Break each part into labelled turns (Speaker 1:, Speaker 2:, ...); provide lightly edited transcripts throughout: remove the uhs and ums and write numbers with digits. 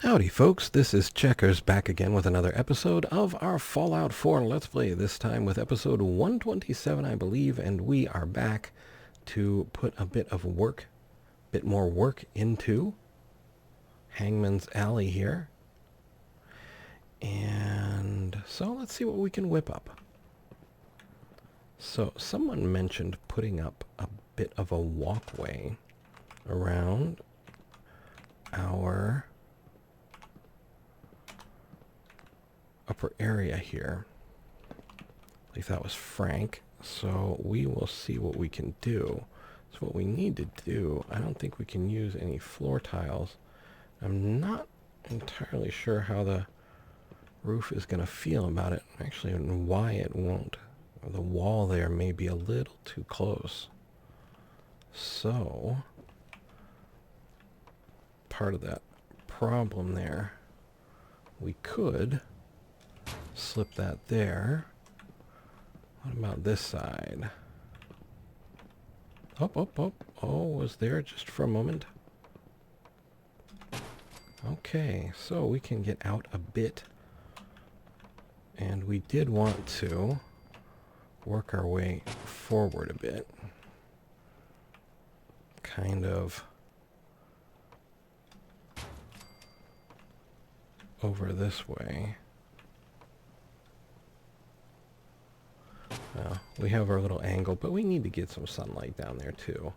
Speaker 1: Howdy folks, this is Checkers back again with another episode of our Fallout 4 Let's Play, this time with episode 127 I believe, and we are back to put a bit more work into Hangman's Alley here. And so let's see what we can whip up. So someone mentioned putting up a bit of a walkway around our upper area here. At least that was Frank. So we will see what we can do. So what we need to do, I don't think we can use any floor tiles. I'm not entirely sure how the roof is going to feel about it. Actually, and why it won't. The wall there may be a little too close. So part of that problem there, we could slip that there. What about this side? Oh, was there just for a moment? Okay, so we can get out a bit. And we did want to work our way forward a bit. Kind of over this way. We have our little angle, but we need to get some sunlight down there too.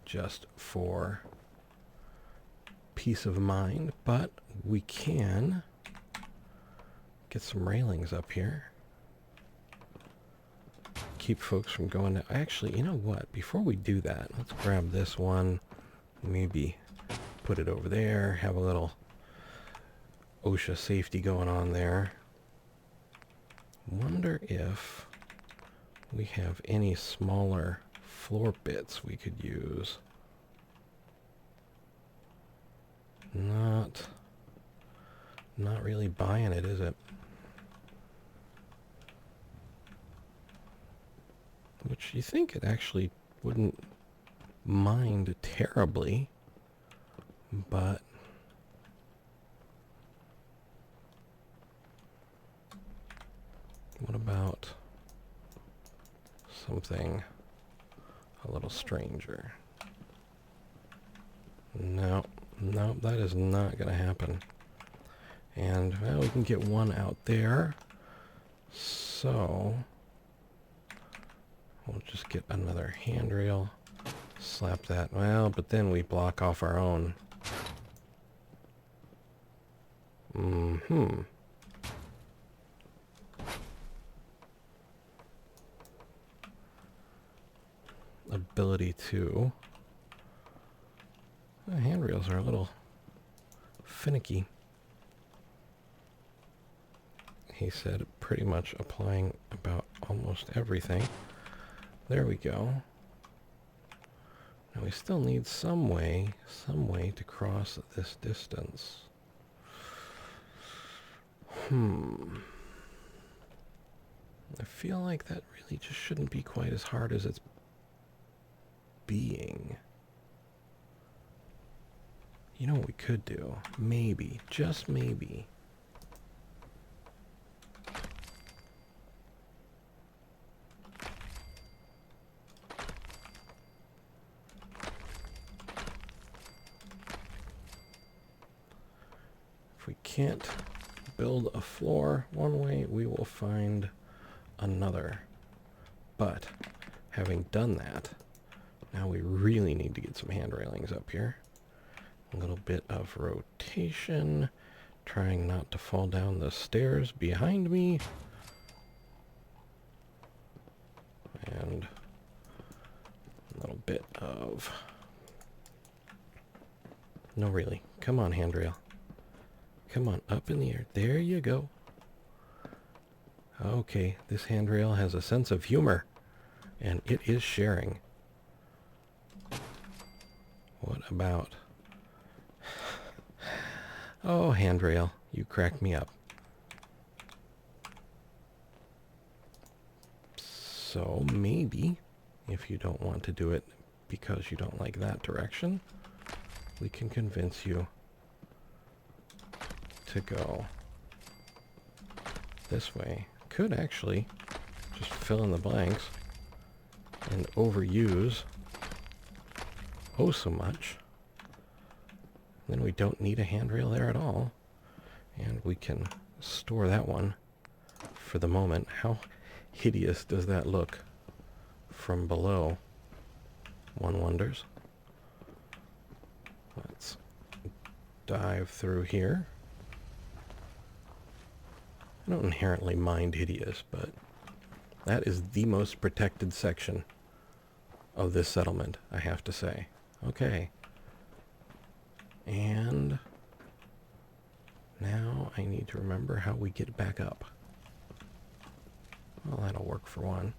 Speaker 1: Just for peace of mind, but we can get some railings up here. Keep folks from going to... Actually, you know what? Before we do that, let's grab this one. Maybe put it over there. Have a little OSHA safety going on there. Wonder if we have any smaller floor bits we could use. Not really buying it, is it? Which you think it actually wouldn't mind terribly, but what about something a little stranger? No, that is not going to happen. And, well, we can get one out there. So we'll just get another handrail, slap that. Well, but then we block off our own. Ability to... The handrails are a little finicky. He said pretty much applying about almost everything. There we go. Now we still need some way to cross this distance. I feel like that really just shouldn't be quite as hard as it's being. You know what we could do? Maybe, just maybe. If we can't build a floor one way, we will find another. But having done that, now we really need to get some hand railings up here. A little bit of rotation, trying not to fall down the stairs behind me. And a little bit of... No, really. Come on, handrail. Come on, up in the air. There you go. Okay, this handrail has a sense of humor, and it is sharing. What about... Oh, handrail, you crack me up. So maybe, if you don't want to do it because you don't like that direction, we can convince you to go this way. Could actually just fill in the blanks and overuse oh so much. Then we don't need a handrail there at all. And we can store that one for the moment. How hideous does that look from below? One wonders. Let's dive through here. I don't inherently mind hideous, but that is the most protected section of this settlement, I have to say. Okay. And now I need to remember how we get back up. Well, that'll work for one.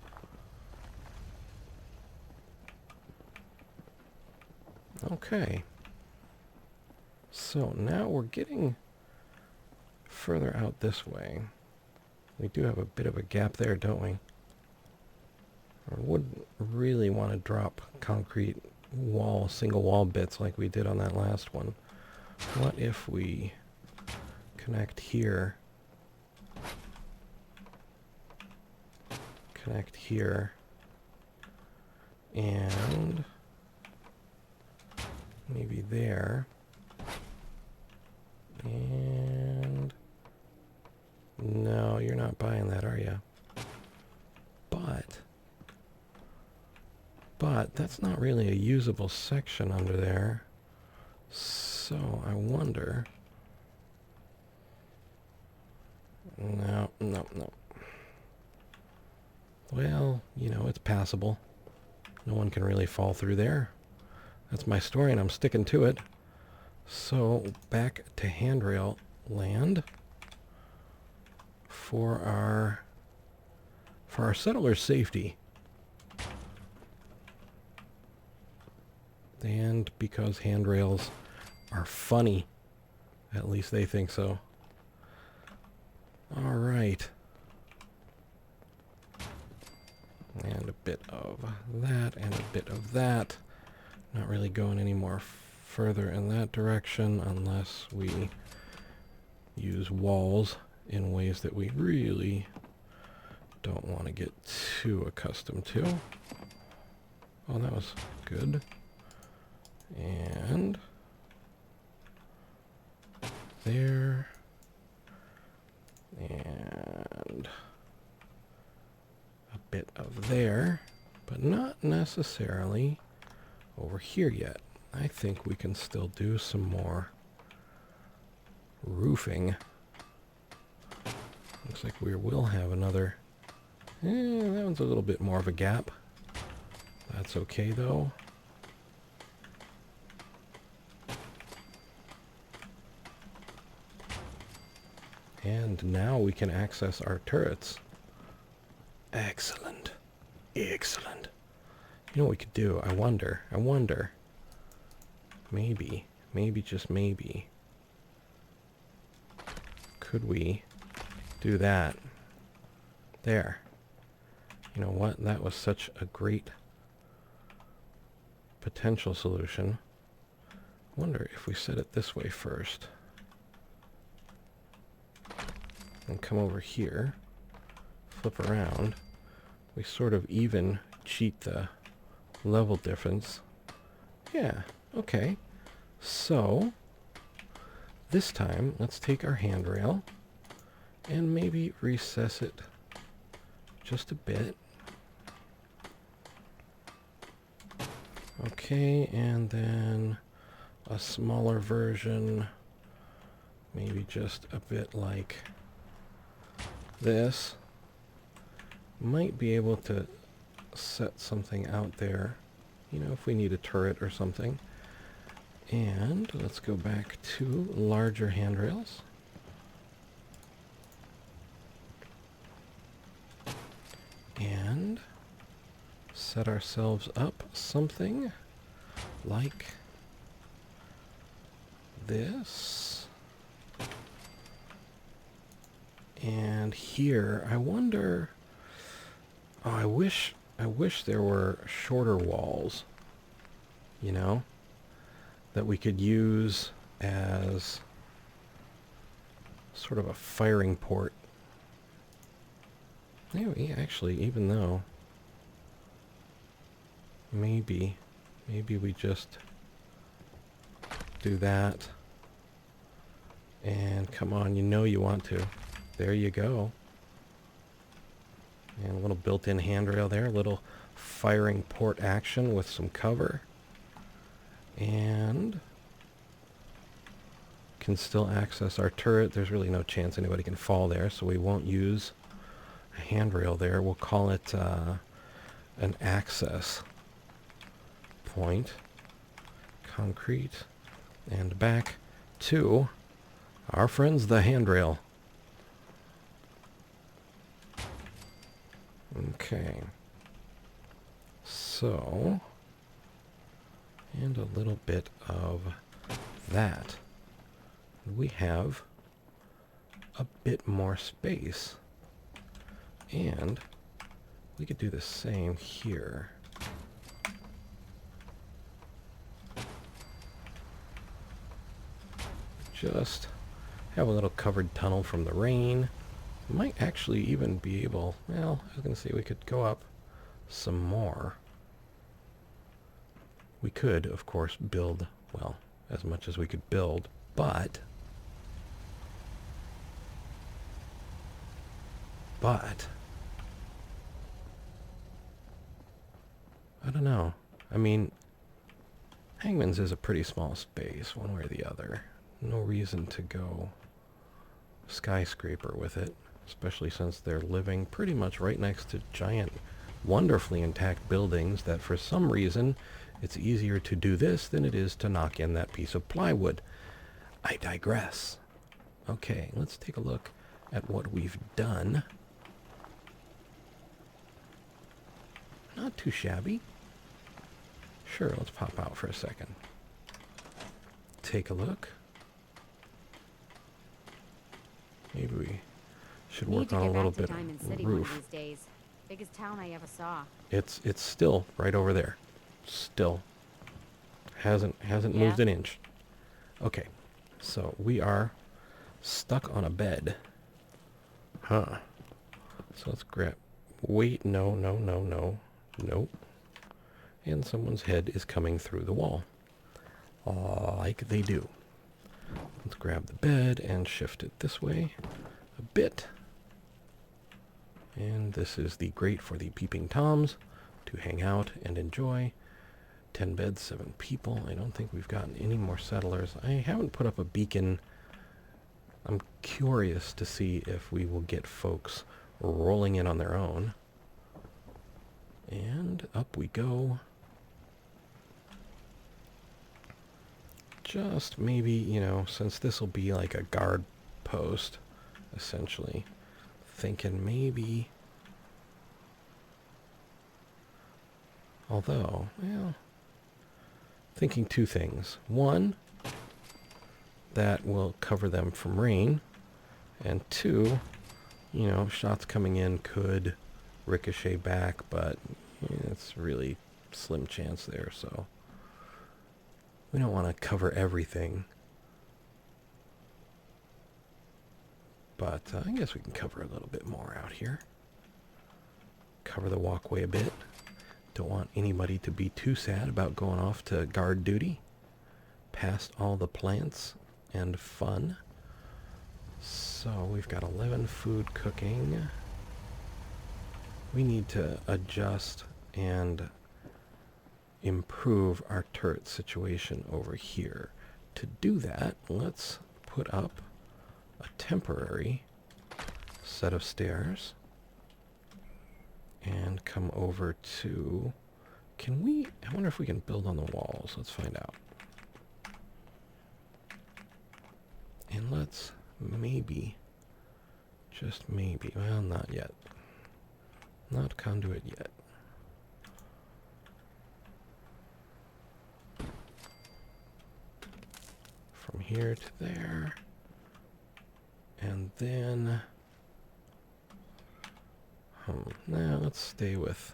Speaker 1: Okay. So now we're getting further out this way. We do have a bit of a gap there, don't we? I wouldn't really want to drop concrete wall, single wall bits like we did on that last one. What if we connect here, and maybe there, and no, you're not buying that, are you? But that's not really a usable section under there. So I wonder. No. Well, you know, it's passable. No one can really fall through there. That's my story, and I'm sticking to it. So back to handrail land for our settlers' safety. And because handrails are funny. At least they think so. All right. And a bit of that and a bit of that. Not really going any more further in that direction unless we use walls in ways that we really don't want to get too accustomed to. Oh, that was good. And there, and a bit of there, but not necessarily over here yet. I think we can still do some more roofing. Looks like we will have another. That one's a little bit more of a gap. That's okay though. And now we can access our turrets. Excellent. Excellent. You know what we could do? I wonder. Maybe, just maybe. Could we do that? There. You know what? That was such a great potential solution. I wonder if we set it this way first. And come over here, flip around, we sort of even cheat the level difference. Yeah, okay. So, this time, let's take our handrail and maybe recess it just a bit. Okay, and then a smaller version, maybe just a bit like this. Might be able to set something out there, you know, if we need a turret or something. And let's go back to larger handrails. And set ourselves up something like this. And here, I wonder, oh, I wish there were shorter walls, you know, that we could use as sort of a firing port. Maybe, actually, even though... Maybe we just do that. And come on, you know you want to. There you go. And a little built-in handrail there, a little firing port action with some cover. And can still access our turret. There's really no chance anybody can fall there, so we won't use a handrail there. We'll call it an access point. Concrete. And back to our friends, the handrail. Okay. So, and a little bit of that. We have a bit more space. And we could do the same here. Just have a little covered tunnel from the rain. Might actually even be able, well, I was going to say we could go up some more. We could, of course, build, well, as much as we could build, but I don't know. I mean, Hangman's is a pretty small space, one way or the other. No reason to go skyscraper with it, especially since they're living pretty much right next to giant, wonderfully intact buildings that for some reason it's easier to do this than it is to knock in that piece of plywood. I digress. Okay, let's take a look at what we've done. Not too shabby. Sure, let's pop out for a second. Take a look. Maybe we should work on a little bit of roof.
Speaker 2: These days. Biggest town I ever saw.
Speaker 1: It's still right over there. Still hasn't moved an inch. Okay, so we are stuck on a bed. Huh. So let's grab. Wait, no. Nope. And someone's head is coming through the wall. Like they do. Let's grab the bed and shift it this way a bit. And this is the grate for the peeping toms to hang out and enjoy. 10 beds, 7 people. I don't think we've gotten any more settlers. I haven't put up a beacon. I'm curious to see if we will get folks rolling in on their own. And up we go. Just maybe, you know, since this will be like a guard post, essentially, thinking maybe, although, well, thinking two things. One, that will cover them from rain, and two, you know, shots coming in could ricochet back, but it's really slim chance there, so we don't want to cover everything. But I guess we can cover a little bit more out here. Cover the walkway a bit. Don't want anybody to be too sad about going off to guard duty. Past all the plants and fun. So we've got 11 food cooking. We need to adjust and improve our turret situation over here. To do that, let's put up a temporary set of stairs and come over to, can we, I wonder if we can build on the walls. Let's find out. And let's maybe, just maybe, well, not yet. Not conduit yet. From here to there. And then, now let's stay with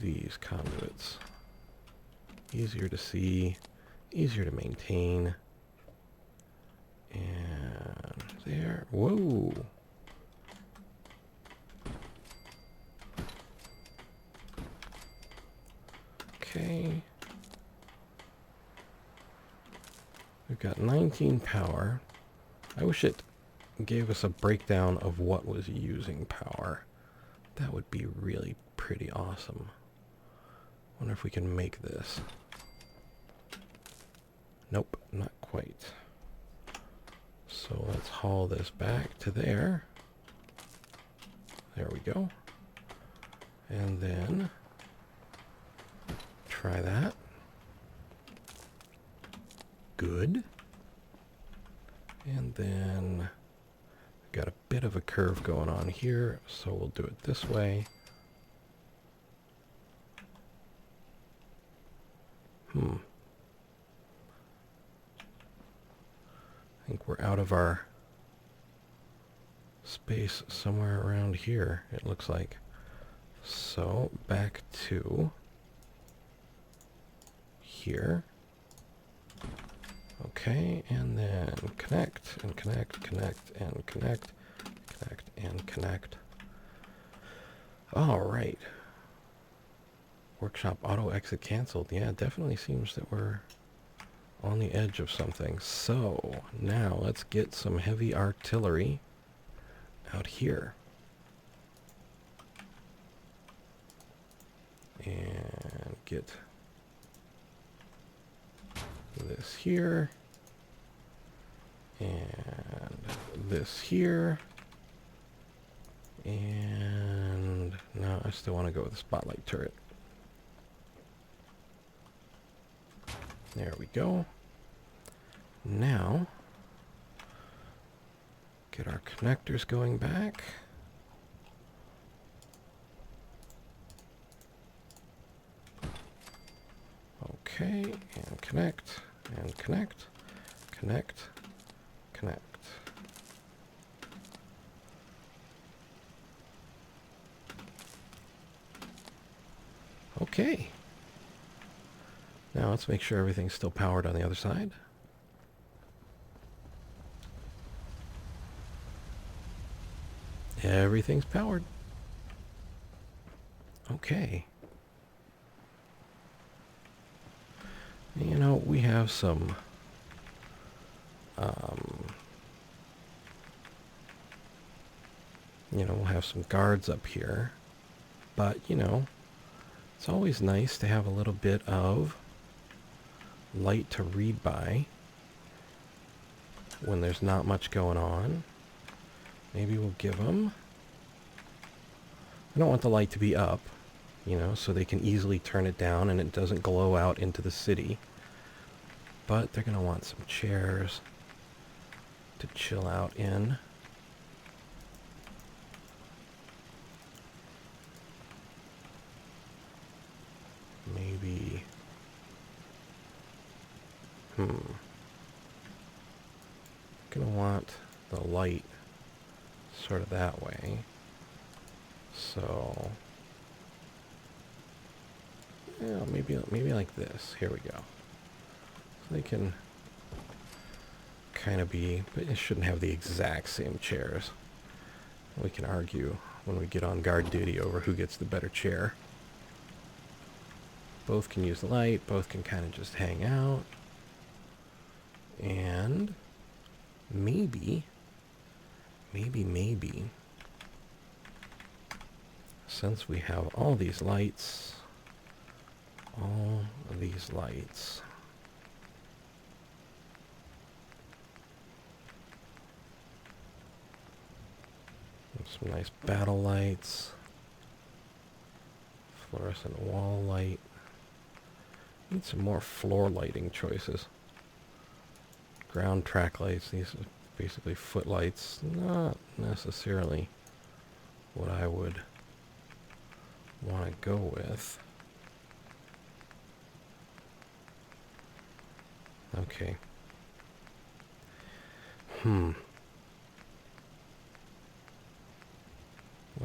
Speaker 1: these conduits. Easier to see, easier to maintain. And there. Whoa. Okay. We've got 19 power. I wish it gave us a breakdown of what was using power. That would be really pretty awesome. Wonder if we can make this. Nope, not quite. So let's haul this back to there. There we go. And then try that. Good. And then got a bit of a curve going on here, so we'll do it this way. I think we're out of our space somewhere around here, it looks like. So back to here. Okay, and then connect, and connect, connect, and connect, connect, and connect. All right. Workshop auto exit canceled. Yeah, it definitely seems that we're on the edge of something. So now let's get some heavy artillery out here. And get this here. And this here. And no, I still want to go with the spotlight turret. There we go. Now, get our connectors going back. Okay, and connect, and connect, connect, connect. Okay. Now let's make sure everything's still powered on the other side. Everything's powered. Okay. You know, we have some we'll have some guards up here, but it's always nice to have a little bit of light to read by when there's not much going on. Maybe we'll give them, I don't want the light to be up, so they can easily turn it down and it doesn't glow out into the city. But they're going to want some chairs to chill out in. Maybe, gonna want the light sort of that way. So, yeah, maybe like this. Here we go. So they can kind of be, but it shouldn't have the exact same chairs. We can argue when we get on guard duty over who gets the better chair. Both can use the light, both can kind of just hang out. And maybe, since we have all these lights, some nice battle lights, fluorescent wall light. Need some more floor lighting choices. Ground track lights, these are basically footlights. Not necessarily what I would want to go with. Okay. What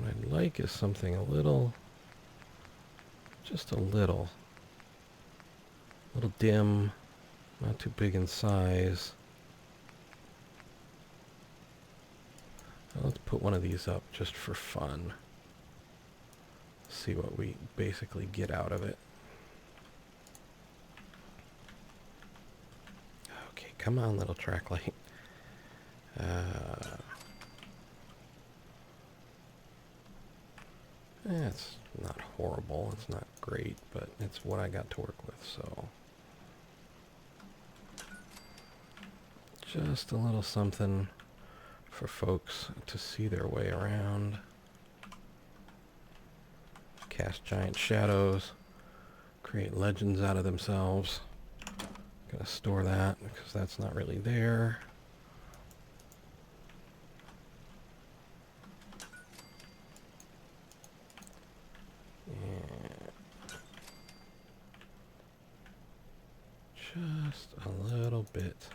Speaker 1: I'd like is something a little, just a little dim, not too big in size. Let's put one of these up just for fun. See what we basically get out of it. Okay, come on, little track light. It's not horrible, it's not great, but it's what I got to work with, so. Just a little something for folks to see their way around. Cast giant shadows, create legends out of themselves. Gonna store that because that's not really there. And just a little bit.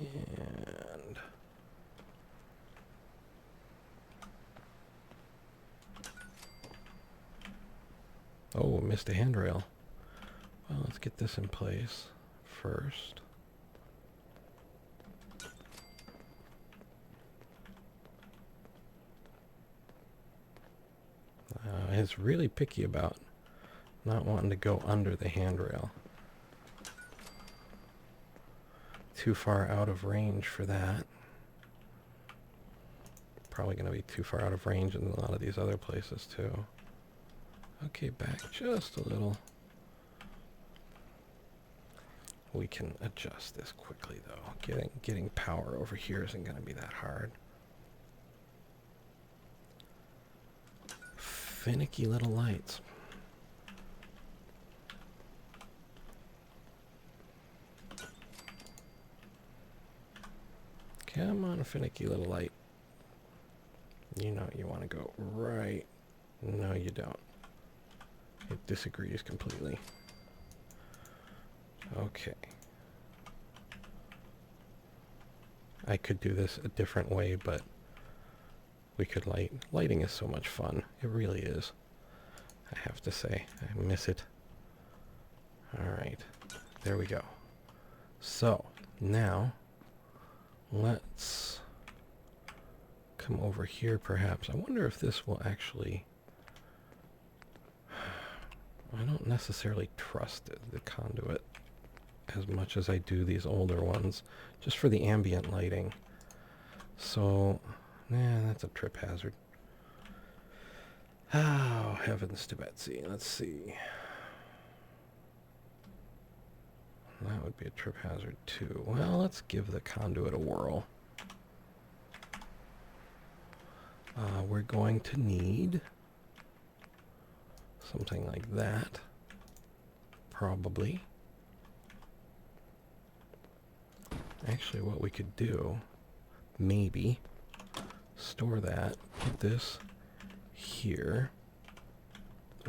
Speaker 1: And oh, missed a handrail. Well, let's get this in place first. It's really picky about not wanting to go under the handrail. Too far out of range for that. Probably going to be too far out of range in a lot of these other places too. Okay, back just a little. We can adjust this quickly though. Getting power over here isn't going to be that hard. Finicky little lights. Come on, finicky little light. You know you want to go right. No, you don't. It disagrees completely. Okay. I could do this a different way, but we could light. Lighting is so much fun. It really is. I have to say, I miss it. Alright, there we go. So, now, let's come over here perhaps. I wonder if this will actually... I don't necessarily trust the conduit as much as I do these older ones, just for the ambient lighting. So, nah, that's a trip hazard. Oh, heavens to Betsy. Let's see. That would be a trip hazard too. Well, let's give the conduit a whirl. We're going to need something like that, probably. Actually, what we could do, maybe, store that, put this here,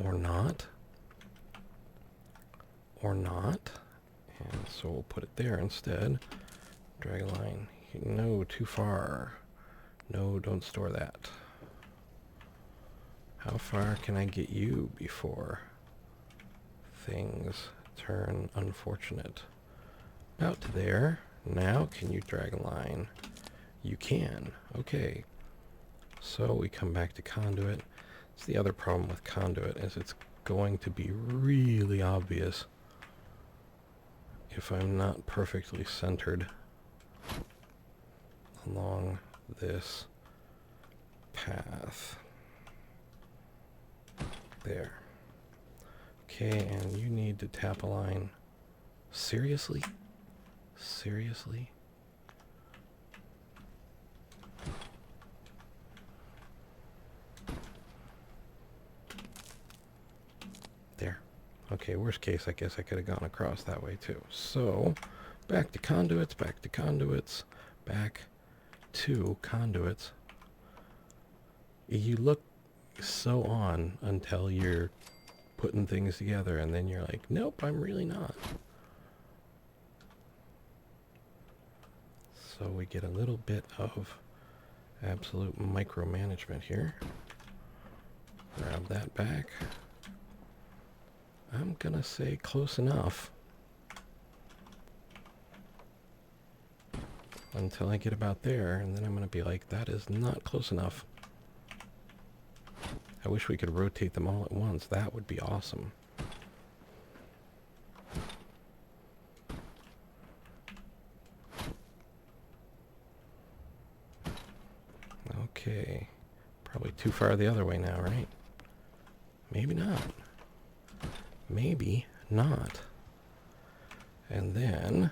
Speaker 1: or not, and so we'll put it there instead. Drag a line. No, too far. No, don't store that. How far can I get you before things turn unfortunate? About to there. Now can you drag a line? You can. Okay. So we come back to conduit. It's the other problem with conduit is it's going to be really obvious if I'm not perfectly centered along this path. There. Okay, and you need to tap a line. Seriously? Seriously? There. Okay, worst case, I guess I could have gone across that way too. So, back to conduits, back to conduits, back to conduits. You look so on until you're putting things together, and then you're like, nope, I'm really not. So we get a little bit of absolute micromanagement here. Grab that back. I'm gonna say close enough. Until I get about there, and then I'm gonna be like, that is not close enough. I wish we could rotate them all at once. That would be awesome. Okay. Probably too far the other way now, right? Maybe not. Maybe not. And then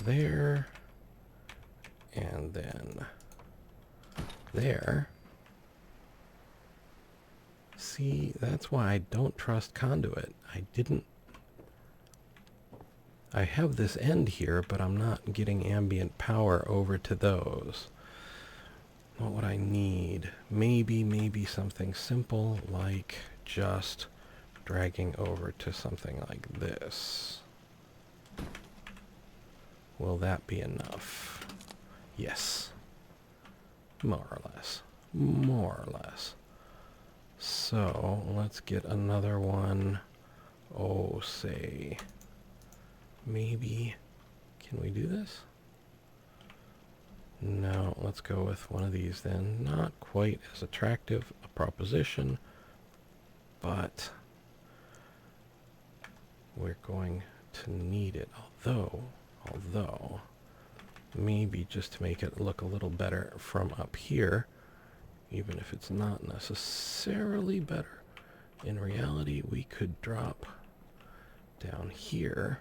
Speaker 1: there, and then there. See, that's why I don't trust conduit. I have this end here, but I'm not getting ambient power over to those. What would I need? Maybe something simple like just dragging over to something like this. Will that be enough? Yes. More or less. More or less. So, let's get another one. Oh, say, maybe, can we do this? No, let's go with one of these then. Not quite as attractive a proposition, but we're going to need it. Although, maybe just to make it look a little better from up here, even if it's not necessarily better. In reality, we could drop down here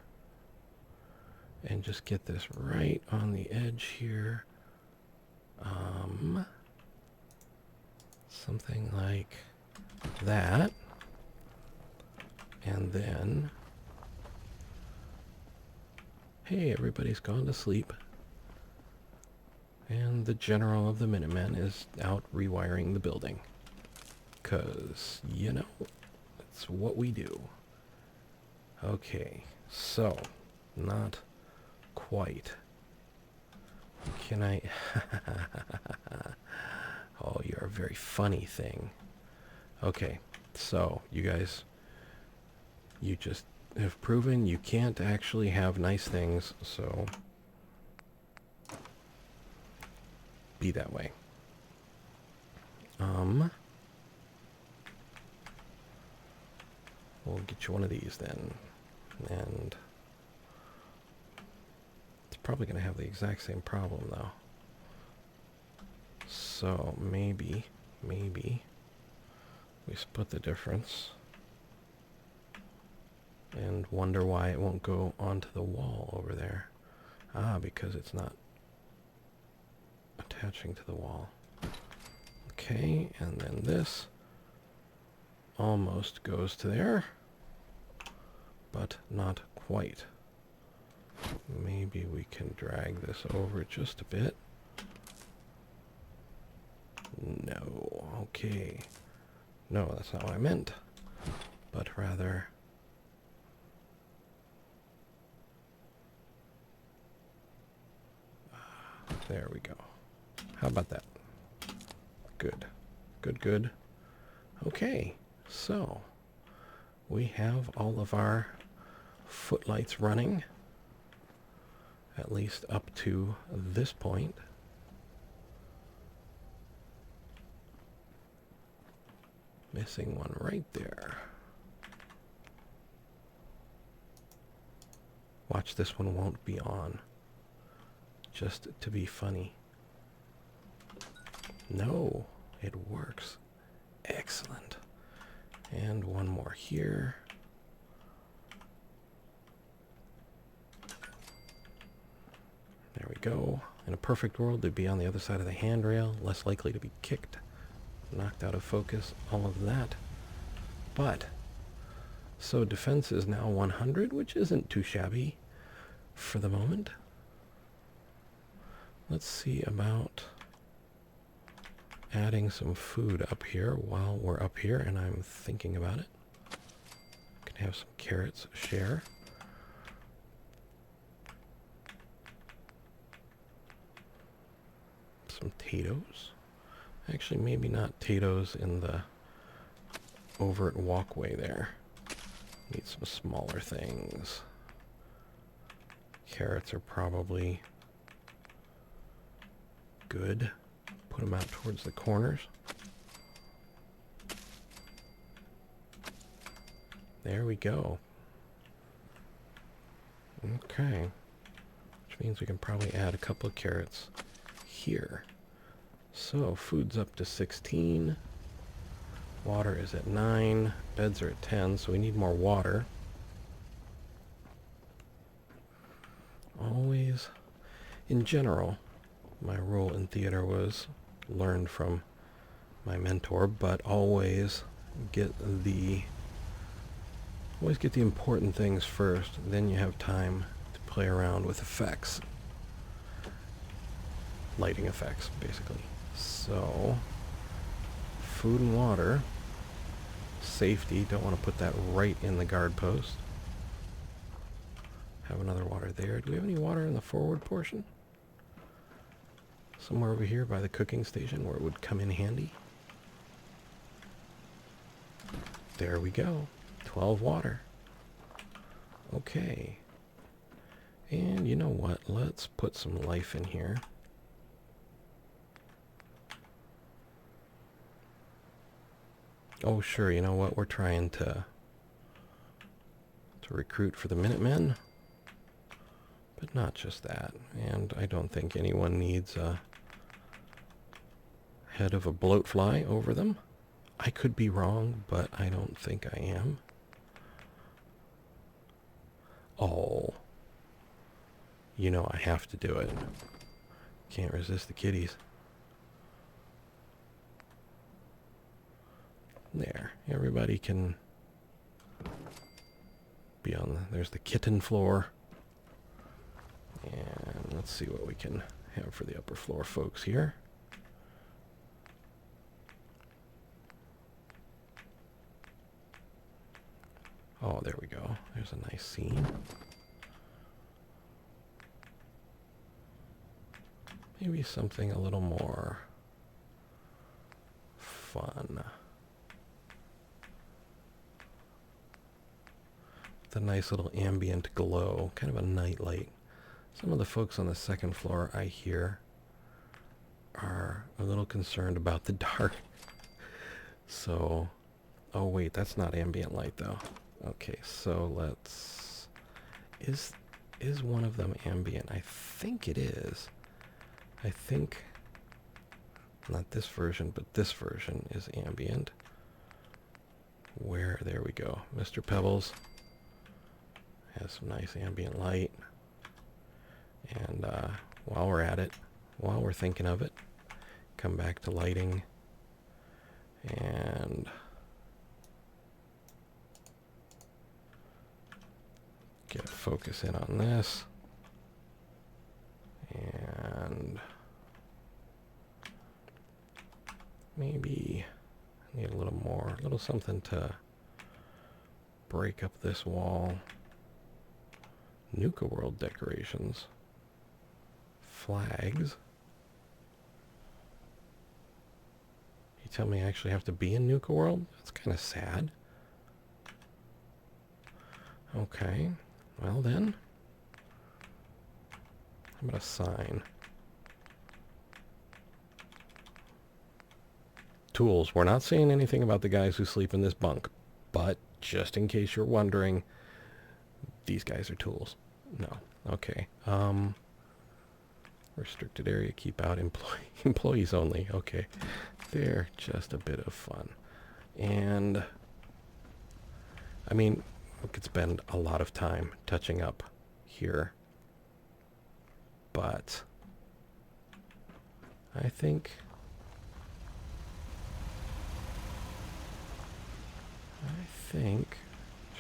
Speaker 1: and just get this right on the edge here. Something like that. And then, hey, everybody's gone to sleep. And the general of the Minutemen is out rewiring the building. 'Cause, you know, it's what we do. Okay, so, not quite. Can I... Oh, you're a very funny thing. Okay, so, you guys, you just have proven you can't actually have nice things, so be that way. We'll get you one of these then, and it's probably going to have the exact same problem though. So maybe we split the difference and wonder why it won't go onto the wall over there. Ah, because it's not attaching to the wall. Okay, and then this almost goes to there, but not quite. Maybe we can drag this over just a bit. No, okay. No, that's not what I meant, but rather... There we go. How about that? Good. Good. Okay, so we have all of our footlights running, at least up to this point. Missing one right there. Watch, this one won't be on. Just to be funny. No, it works. Excellent. And one more here. There we go. In a perfect world, they'd be on the other side of the handrail, less likely to be kicked, knocked out of focus, all of that. But, so defense is now 100, which isn't too shabby for the moment. Let's see about adding some food up here while we're up here, and I'm thinking about it. Can have some carrots share. Some potatoes. Actually, maybe not potatoes in the overt walkway there. Need some smaller things. Carrots are probably good. Put them out towards the corners. There we go. Okay. Which means we can probably add a couple of carrots here. So, food's up to 16. Water is at 9. Beds are at 10, so we need more water. Always, in general, my role in theater was learned from my mentor, but always get the important things first, then you have time to play around with effects. Lighting effects, basically. So, food and water. Safety, don't want to put that right in the guard post. Have another water there. Do we have any water in the forward portion? Somewhere over here by the cooking station where it would come in handy. There we go. 12 water. Okay. And you know what? Let's put some life in here. Oh, sure. You know what? We're trying to recruit for the Minutemen. But not just that. And I don't think anyone needs a head of a bloatfly over them. I could be wrong, but I don't think I am. Oh. You know I have to do it. Can't resist the kitties. There. Everybody can be on there's the kitten floor. And let's see what we can have for the upper floor folks here. Oh, there we go. There's a nice scene. Maybe something a little more fun. With a nice little ambient glow, kind of a nightlight. Some of the folks on the second floor, I hear, are a little concerned about the dark. So, oh wait, that's not ambient light though. Okay, so let's, is one of them ambient? I think it is. I think, not this version, but this version is ambient. Where, there we go. Mr. Pebbles has some nice ambient light. And while we're at it, while we're thinking of it, come back to lighting and get a focus in on this. And maybe need a little more, a little something to break up this wall. Nuka World decorations. Flags. You tell me I actually have to be in Nuka World? That's kind of sad. Okay. Well then. How about a sign? Tools. We're not saying anything about the guys who sleep in this bunk. But just in case you're wondering, these guys are tools. No. Okay. Restricted area, keep out employees only. Okay. They're just a bit of fun. And, I mean, we could spend a lot of time touching up here. But, I think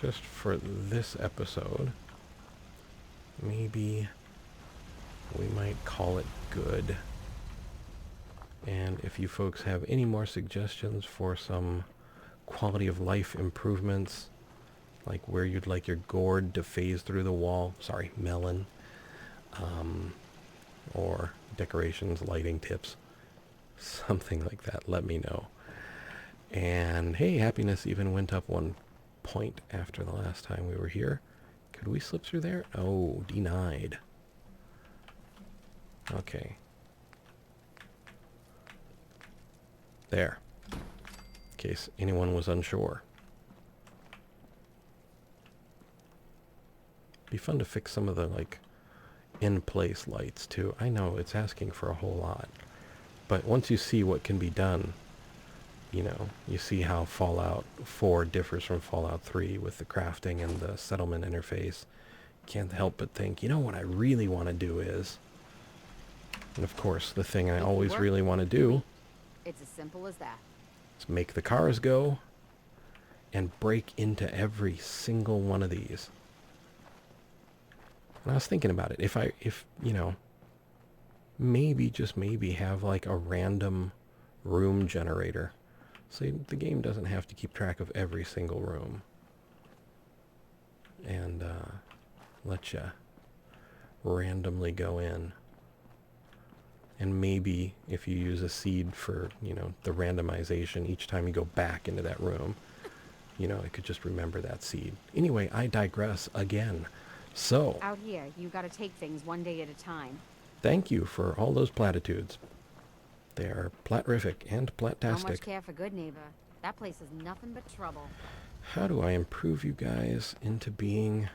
Speaker 1: just for this episode, maybe we might call it good. And if you folks have any more suggestions for some quality of life improvements, like where you'd like your gourd to phase through the wall, sorry, melon, or decorations, lighting tips, something like that, let me know. And hey, happiness even went up 1 point after the last time we were here. Could we slip through there? Oh, denied. Okay. There. In case anyone was unsure. Be fun to fix some of the, like, in-place lights, too. I know it's asking for a whole lot. But once you see what can be done, you know, you see how Fallout 4 differs from Fallout 3 with the crafting and the settlement interface. Can't help but think, you know what I really want to do is... And of course, the thing I always really want to do...
Speaker 2: It's as simple as that.
Speaker 1: is make the cars go and break into every single one of these. And I was thinking about it. If you know, maybe, just maybe, have like a random room generator. So the game doesn't have to keep track of every single room. And let you randomly go in. And maybe if you use a seed for, you know, the randomization, each time you go back into that room, you know, it could just remember that seed. Anyway, I digress again. So,
Speaker 2: Out here, you gotta take things one day at a time.
Speaker 1: thank you for all those platitudes. They are platrific and
Speaker 2: Not much
Speaker 1: platastic.
Speaker 2: care for good neighbor. That place is nothing but trouble.
Speaker 1: How do I improve you guys into being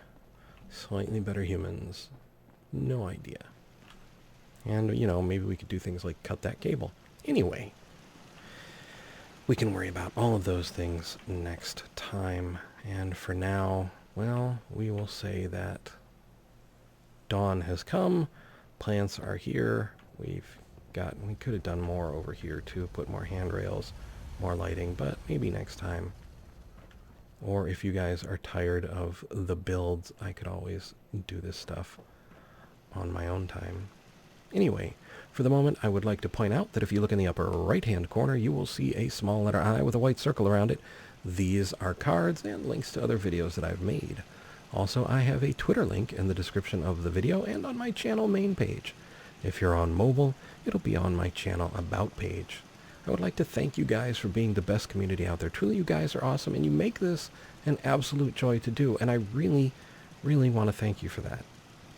Speaker 1: slightly better humans? No idea. And, you know, maybe we could do things like cut that cable. Anyway, we can worry about all of those things next time. And for now, well, we will say that dawn has come. Plants are here. We could have done more over here too, put more handrails, more lighting, but maybe next time. Or if you guys are tired of the builds, I could always do this stuff on my own time. Anyway, for the moment, I would like to point out that if you look in the upper right-hand corner, you will see a small letter I with a white circle around it. These are cards and links to other videos that I've made. Also, I have a Twitter link in the description of the video and on my channel main page. If you're on mobile, it'll be on my channel About page. I would like to thank you guys for being the best community out there. Truly, you guys are awesome, and you make this an absolute joy to do, and I really, really want to thank you for that.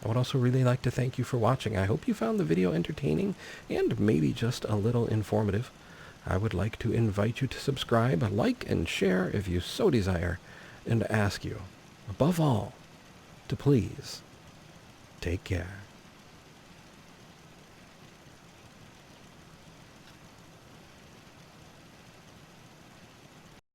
Speaker 1: I would also really like to thank you for watching. I hope you found the video entertaining and maybe just a little informative. I would like to invite you to subscribe, like, and share if you so desire, and to ask you, above all, to please take care.